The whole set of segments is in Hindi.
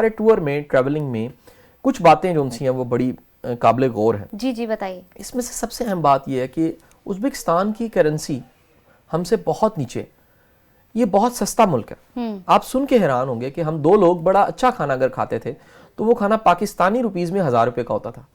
सारे टूर में, ट्रैवलिंग में कुछ बातें जो सी हैं वो बड़ी काबिल गौर है। जी जी बताइए। इसमें से सबसे अहम बात यह है कि उज़्बेकिस्तान की करेंसी हमसे बहुत नीचे, ये बहुत सस्ता मुल्क है। आप सुन के हैरान होंगे कि हम दो लोग बड़ा अच्छा खाना अगर खाते थे तो वो खाना पाकिस्तानी रुपीस में 1000 रुपए का होता था,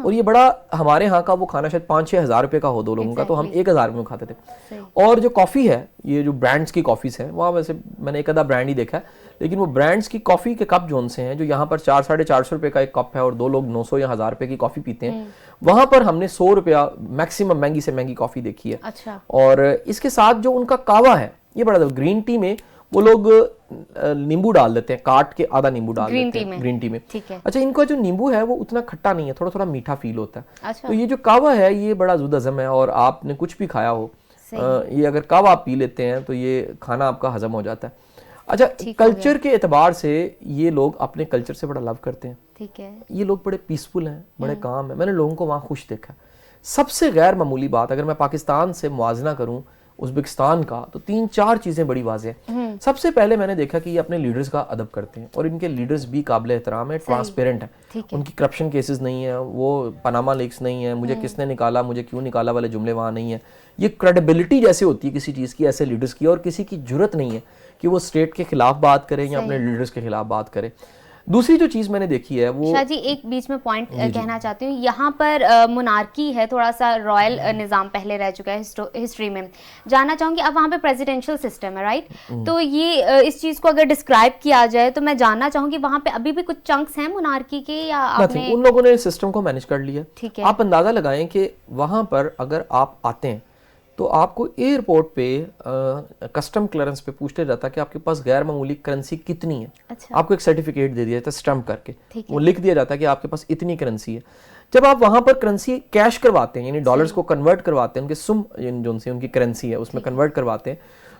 और ये बड़ा हमारे यहाँ का वो खाना शायद 5-6 हज़ार रुपए का हो दो लोगों का, तो हम 1000 में खाते थे। और जो कॉफ़ी है, ये जो ब्रांड्स की कॉफ़ीज हैं, वहाँ वैसे मैंने एक आधा ब्रांड ही देखा है, लेकिन वो ब्रांड्स की कॉफ़ी के कप जोन से हैं जो यहाँ पर 400-450 रुपए का एक कप है और दो लोग 900 या 1000 रुपए की कॉफ़ी पीते हैं, वहाँ पर हमने 100 रुपया मैक्सिमम महंगी से महंगी कॉफ़ी देखी है। अच्छा। और इसके साथ जो उनका कावा है, ये बड़ा ग्रीन टी में वो लोग नींबू डाल देते हैं, काट के आधा नींबू डाल देते हैं ग्रीन टी में। ठीक है। अच्छा, इनका जो नींबू है वो उतना खट्टा नहीं है, थोड़ा थोड़ा मीठा फील होता है। अच्छा। तो ये जो कावा है ये बड़ा जुद-अज़म है, और आपने कुछ भी खाया हो, ये अगर कावा आप पी लेते हैं तो ये खाना आपका हजम हो जाता है। अच्छा, कल्चर के एतबार से ये लोग अपने कल्चर से बड़ा लव करते हैं। ठीक है। ये लोग बड़े पीसफुल हैं, बड़े काम है। मैंने लोगों को वहाँ खुश देखा। सबसे गैर मामूली बात, अगर मैं पाकिस्तान से मुआजना करूँ उज़्बेकिस्तान का, तो 3-4 चीज़ें बड़ी वाज़ेह हैं। सबसे पहले मैंने देखा कि ये अपने लीडर्स का अदब करते हैं, और इनके लीडर्स भी काबिल एहतराम है, ट्रांसपेरेंट है। उनकी करप्शन केसेस नहीं है, वो पनामा लीक्स नहीं है, मुझे किसने निकाला, मुझे क्यों निकाला वाले जुमले वहाँ नहीं है। ये क्रेडिबिलिटी जैसे होती है किसी चीज़ की, ऐसे लीडर्स की, और किसी की जुर्रत नहीं है कि वो स्टेट के खिलाफ बात करें या अपने लीडर्स के खिलाफ बात करें। दूसरी जो चीज मैंने देखी है वो, शाह जी एक बीच में पॉइंट कहना चाहती हूँ, यहाँ पर मोनार्की है, थोड़ा सा रॉयल निज़ाम पहले रह चुका है हिस्ट्री में। जानना चाहूँगी, अब वहाँ पे प्रेसिडेंशियल सिस्टम है, राइट? तो ये इस चीज़ को अगर डिस्क्राइब किया जाए तो मैं जानना चाहूँगी वहाँ पे अभी भी कुछ चंक्स हैं मोनार्की के, या आपने उन लोगों ने सिस्टम को मैनेज कर लिया। ठीक है। आप अंदाजा लगाएं कि वहाँ पर अगर आप आते हैं तो आपको एयरपोर्ट पे कस्टम क्लियरेंस पे पूछते जाता है कि आपके पास गैर मामूली करेंसी कितनी है। अच्छा। आपको एक सर्टिफिकेट दे दिया जाता है स्टैम्प करके, वो लिख दिया जाता है कि आपके पास इतनी करेंसी है। जब आप वहां पर करेंसी कैश करवाते हैं, यानी डॉलर्स को कन्वर्ट करवाते हैं, उनके सुम जो उनकी करेंसी है उसमें कन्वर्ट करवाते हैं,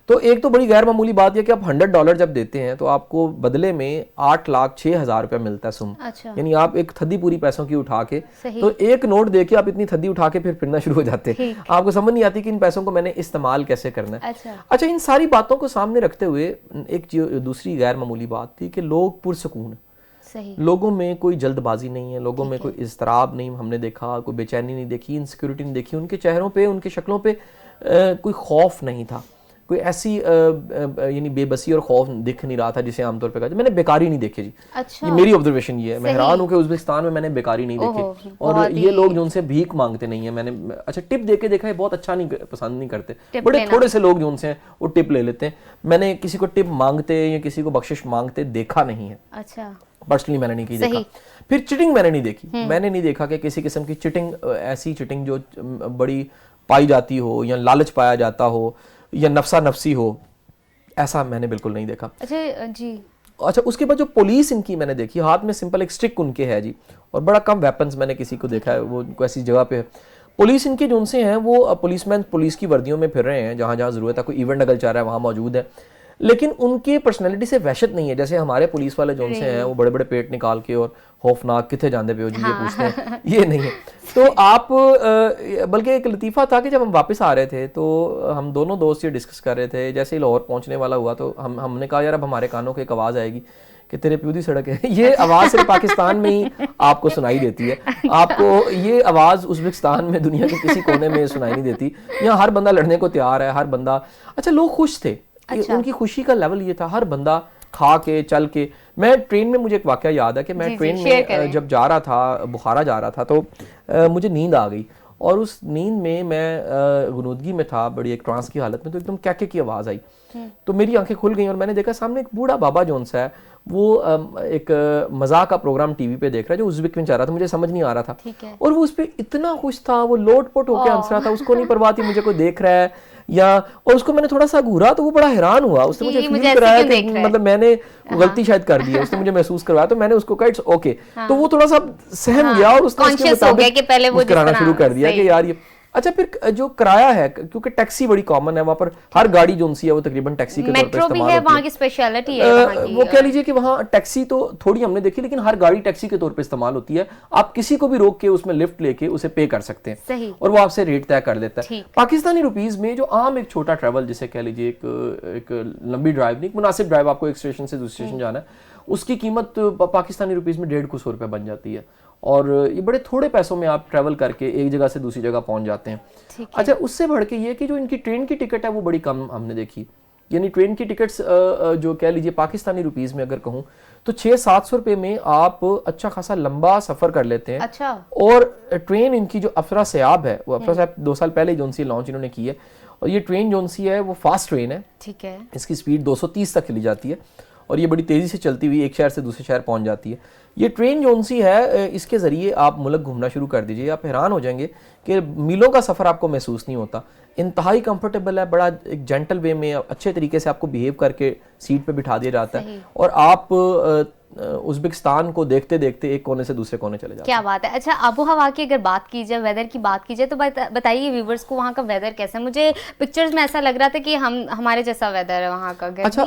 तो एक तो बड़ी गैर मामूली बात यह कि आप $100 जब देते हैं तो आपको बदले में 8,06,000 रुपया मिलता है सुम। अच्छा। यानी आप एक थदी पूरी पैसों की उठा के, तो एक नोट दे के आप इतनी थदी उठा के फिर फिरना शुरू हो जाते हैं। आपको समझ नहीं आती कि इन पैसों को मैंने इस्तेमाल कैसे करना है। अच्छा, इन सारी बातों को सामने रखते हुए एक दूसरी गैर मामूली बात थी कि लोग पुरसकून, लोगों में कोई जल्दबाजी नहीं है, लोगों में कोई इज़्तिराब नहीं हमने देखा, कोई बेचैनी नहीं देखी, इनसिक्योरिटी नहीं देखी, उनके चेहरों पे, उनके शक्लों पे कोई खौफ नहीं था, कोई ऐसी यानी बेबसी और खौफ दिख नहीं रहा था जिसे आमतौर पे कहते हैं। मैंने बेकारी नहीं देखी जी। अच्छा। ये मेरी ऑब्जर्वेशन ये है, मैं हैरान हूँ कि उज़्बेकिस्तान में मैंने बेकारी नहीं देखी, और ये लोग जो उनसे भीख मांगते नहीं है। मैंने अच्छा टिप दे के देखा है, बहुत अच्छा नहीं पसंद नहीं करते, बड़े थोड़े से लोग जो उनसे हैं वो टिप ले लेते हैं। मैंने किसी को टिप मांगते या किसी को बख्शिश मांगते देखा नहीं है। अच्छा, पर्सनली मैंने नहीं की देखा। फिर चिटिंग मैंने नहीं देखी, मैंने नहीं देखा कि किसी किस्म की चिटिंग, ऐसी चिटिंग जो बड़ी पाई जाती हो या लालच पाया जाता हो या नफसा नफसी हो, ऐसा मैंने बिल्कुल नहीं देखा। अच्छा जी। अच्छा, उसके बाद जो पुलिस इनकी मैंने देखी, हाथ में सिंपल एक स्टिक उनके है जी, और बड़ा कम वेपन्स मैंने किसी को देखा है वो ऐसी जगह पे है। पुलिस इनके जो उनसे हैं वो पुलिसमैन पुलिस की वर्दियों में फिर रहे हैं, जहाँ जहाँ जरूरत है, कोई इवेंट अगर चल रहा है वहाँ मौजूद है, लेकिन उनके पर्सनैलिटी से वहशत नहीं है। जैसे हमारे पुलिस वाले जो उनसे हैं वो बड़े बड़े पेट निकाल के और खौफनाक किथे जाते पे हो जी ये पूछते हैं, ये नहीं है। तो आप बल्कि एक लतीफ़ा था कि जब हम वापस आ रहे थे तो हम दोनों दोस्त ये डिस्कस कर रहे थे, जैसे ही लाहौर पहुंचने वाला हुआ तो हमने कहा यार अब हमारे कानों को एक आवाज़ आएगी कि तेरे प्यू दी सड़क है। ये आवाज़ सिर्फ पाकिस्तान में ही आपको सुनाई देती है, आपको ये आवाज़ उज़्बेकिस्तान में दुनिया के किसी कोने में सुनाई नहीं देती। यहाँ हर बंदा लड़ने को तैयार है, हर बंदा। अच्छा, लोग खुश थे। अच्छा। उनकी खुशी का लेवल ये था, हर बंदा खा के चल के। मैं ट्रेन में, मुझे एक वाकया याद है कि मैं ट्रेन में जब जा रहा था, बुखारा जा रहा था, तो मुझे नींद आ गई, और उस नींद में मैं गुनूदगी में था, बड़ी एक ट्रांस की हालत में, तो एकदम कैके की आवाज़ आई, तो मेरी आंखें खुल गई और मैंने देखा सामने एक बूढ़ा बाबा जोन सा है, वो एक मजाक का प्रोग्राम टीवी पे देख रहा है जो उज़्बेक में चल रहा था, मुझे समझ नहीं आ रहा था, और वो उस पर इतना खुश था, वो लोटपोट होकर हंस रहा था, उसको नहीं परवाह थी मुझे कोई देख रहा है या, और उसको मैंने थोड़ा सा घूरा तो वो बड़ा हैरान हुआ, उसने मुझे फील कराया कि मतलब मैंने गलती शायद कर दी है, उसने मुझे महसूस करवाया, तो मैंने उसको कहा इट्स ओके, तो वो थोड़ा सा सहम गया और उसने इसके मुताबिक मुस्कुराना शुरू कर दिया कि यार ये अच्छा, फिर जो किराया है, क्योंकि टैक्सी बड़ी कॉमन है वहाँ पर, हर गाड़ी जो है वो तकरीबन टैक्सी के तौर पे मेट्रो भी इस्तेमाल है, होती वहाँ की स्पेशलिटी है वहाँ की। वो कह लीजिए कि वहाँ टैक्सी तो थोड़ी हमने देखी, लेकिन हर गाड़ी टैक्सी के तौर पे इस्तेमाल होती है। आप किसी को भी रोक के उसमें लिफ्ट लेके उसे पे कर सकते हैं, सही, और वो आपसे रेट तय कर देता है। ठीक। पाकिस्तानी रुपीस में जो आम एक छोटा ट्रैवल, जिसे कह लीजिए एक लंबी ड्राइव नहीं, मुनासिब ड्राइव, आपको एक स्टेशन से दूसरे स्टेशन जाना है, उसकी कीमत पाकिस्तानी रुपीस में 150 रुपये बन जाती है। और ये बड़े थोड़े पैसों में आप ट्रैवल करके एक जगह से दूसरी जगह पहुंच जाते हैं। अच्छा, उससे बढ़ के ये कि जो इनकी ट्रेन की टिकट है वो बड़ी कम हमने देखी, यानी ट्रेन की टिकट्स जो कह लीजिए पाकिस्तानी रुपीस में अगर कहूँ तो 600-700 रुपये में आप अच्छा खासा लंबा सफर कर लेते हैं। अच्छा। और ट्रेन इनकी जो अफरा सयाब है, वो अफरा सयाब 2 साल पहले जो सी लॉन्च इन्होंने की है, और ये ट्रेन जो सी है वो फास्ट ट्रेन है, ठीक है, इसकी स्पीड 230 तक चली जाती है, और ये बड़ी तेज़ी से चलती हुई एक शहर से दूसरे शहर पहुंच जाती है। ये ट्रेन जो सी है, इसके ज़रिए आप मुल्क घूमना शुरू कर दीजिए, आप हैरान हो जाएंगे कि मीलों का सफ़र आपको महसूस नहीं होता। इंतहाई कंफर्टेबल है, बड़ा एक जेंटल वे में अच्छे तरीके से आपको बिहेव करके सीट पे बिठा दिया जाता है, और आप उज़्बेकिस्तान को देखते देखते एक कोने से दूसरे कोने चले जाते हैं। क्या बात है। अच्छा, आबो हवा की अगर बात की जाए, वेदर की बात की जाए, तो बताइए व्यूवर्स को वहाँ का वेदर कैसा है। मुझे पिक्चर्स में ऐसा लग रहा था कि हमारे जैसा वेदर है वहाँ का। अच्छा,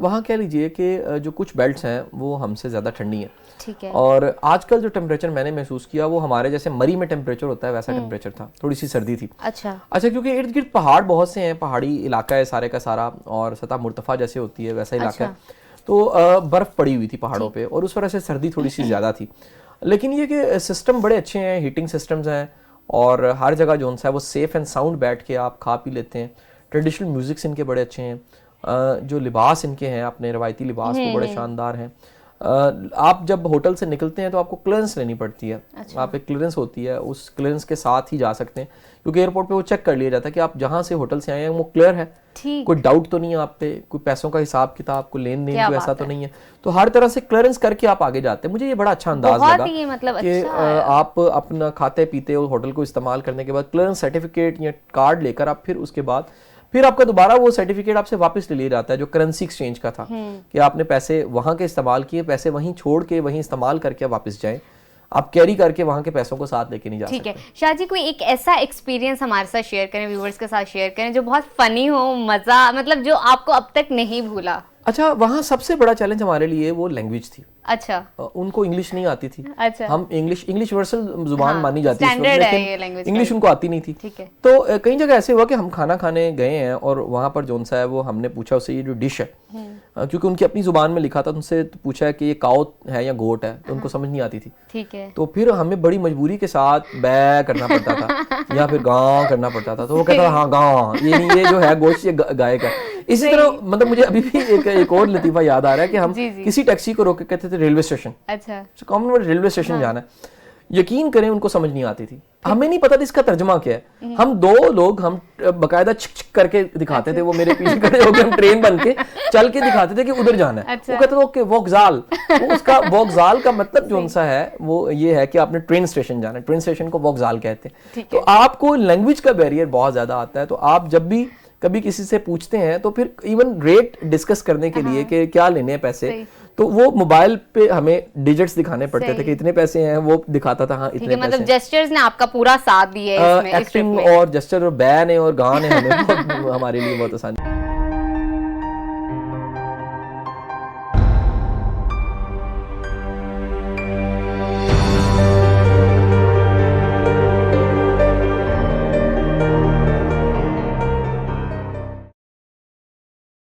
वहाँ कह लीजिए कि जो कुछ बेल्ट्स हैं वो हमसे ज़्यादा ठंडी हैं, ठीक है, और आजकल जो टेम्परेचर मैंने महसूस किया वो हमारे जैसे मरी में टेम्परेचर होता है वैसा टेम्परेचर था, थोड़ी सी सर्दी थी। अच्छा, क्योंकि इर्द गिर्द पहाड़ बहुत से हैं, पहाड़ी इलाका है सारे का सारा, और सतह मुर्तफा जैसे होती है वैसा इलाका है, तो बर्फ़ पड़ी हुई थी पहाड़ों पे, और उस वजह से सर्दी थोड़ी सी ज़्यादा थी। लेकिन ये कि सिस्टम बड़े अच्छे हैं, हीटिंग सिस्टम्स हैं, और हर जगह जो है वो सेफ़ एंड साउंड बैठ के आप खा पी लेते हैं। ट्रेडिशनल म्यूज़िक्स इनके बड़े अच्छे हैं, जो लिबास इनके हैं अपने रवायती लिबास वो बड़े शानदार हैं। आप जब होटल से निकलते हैं तो आपको क्लियरेंस लेनी पड़ती है। अच्छा। आप एक क्लियरेंस होती है, उस क्लियरेंस के साथ ही जा सकते हैं, क्योंकि एयरपोर्ट पे वो चेक कर लिया जाता है कि आप जहाँ से होटल से आए हैं वो क्लियर है, कोई डाउट तो नहीं है आप पे, कोई पैसों का हिसाब किताब, कोई लेन देन कोई ऐसा तो नहीं है, तो हर तरह से क्लियरेंस करके आप आगे जाते हैं। मुझे ये बड़ा अच्छा अंदाज लगा मतलब कि आप अपना खाते पीते और होटल को इस्तेमाल करने के बाद क्लियरेंस सर्टिफिकेट या कार्ड लेकर आप फिर आपका दोबारा वो सर्टिफिकेट आपसे वापस ले लिया जाता है, जो करेंसी एक्सचेंज का था, कि आपने पैसे वहां के इस्तेमाल किए, पैसे वहीं छोड़ के वहीं इस्तेमाल करके वापस जाएं, आप कैरी करके वहां के पैसों को साथ लेके नहीं जा सकते। ठीक है, शाह जी कोई एक ऐसा एक्सपीरियंस हमारे साथ शेयर करें, व्यूअर्स के साथ शेयर करें, जो बहुत फनी हो, मजा, मतलब जो आपको अब तक नहीं भूला। अच्छा, वहाँ सबसे बड़ा चैलेंज हमारे लिए वो लैंग्वेज थी। अच्छा, उनको इंग्लिश नहीं आती थी। अच्छा, हम इंग्लिश यूनिवर्सल जुबान मानी जाती है, लेकिन इंग्लिश उनको आती नहीं थी। ठीक है। तो कई जगह ऐसे हुआ कि हम खाना खाने गए हैं, और वहाँ पर जोन सा है वो हमने पूछा उससे, ये जो डिश है, क्योंकि उनकी अपनी जुबान में लिखा था, उनसे पूछा है कि ये काऊ है या गोट है, तो उनको समझ नहीं आती थी। ठीक है। तो फिर हमें बड़ी मजबूरी के साथ बै करना पड़ता था या फिर गाँ करना पड़ता था, तो वो कहता था हाँ गाँ, ये जो है गोश्त, ये गाय का। इसी तरह मतलब मुझे अभी भी एक और लतीफा याद आ रहा है कि हम किसी टैक्सी को रोक के कहते थे रेलवे स्टेशन। अच्छा, कॉमन रेलवे स्टेशन जाना है, यकीन करें उनको समझ नहीं आती थी, हमें नहीं पता था इसका तर्जुमा क्या है। हम 2 लोग हम बकायदा छिक छिक करके दिखाते थे, वो मेरे पीछे खड़े होकर हम ट्रेन बन के चल के दिखाते थे कि उधर जाना है। वो कहते थे ओके वोकजाल, उसका वोकजाल का मतलब जो सा है वो ये है कि आपने ट्रेन स्टेशन जाना है, ट्रेन स्टेशन को वोकजाल कहते हैं। तो आपको लैंग्वेज का बैरियर बहुत ज्यादा आता है, तो आप जब भी कभी किसी से पूछते हैं तो फिर इवन रेट डिस्कस करने के लिए कि क्या लेने हैं पैसे, तो वो मोबाइल पे हमें डिजिट्स दिखाने पड़ते थे कि इतने पैसे हैं, वो दिखाता था हाँ इतने पैसे। मतलब जेस्चर्स ने आपका पूरा साथ दिया है इसमें, एक्टिंग और जेस्चर और बैन है और गान है, हमें हमारे लिए बहुत आसान।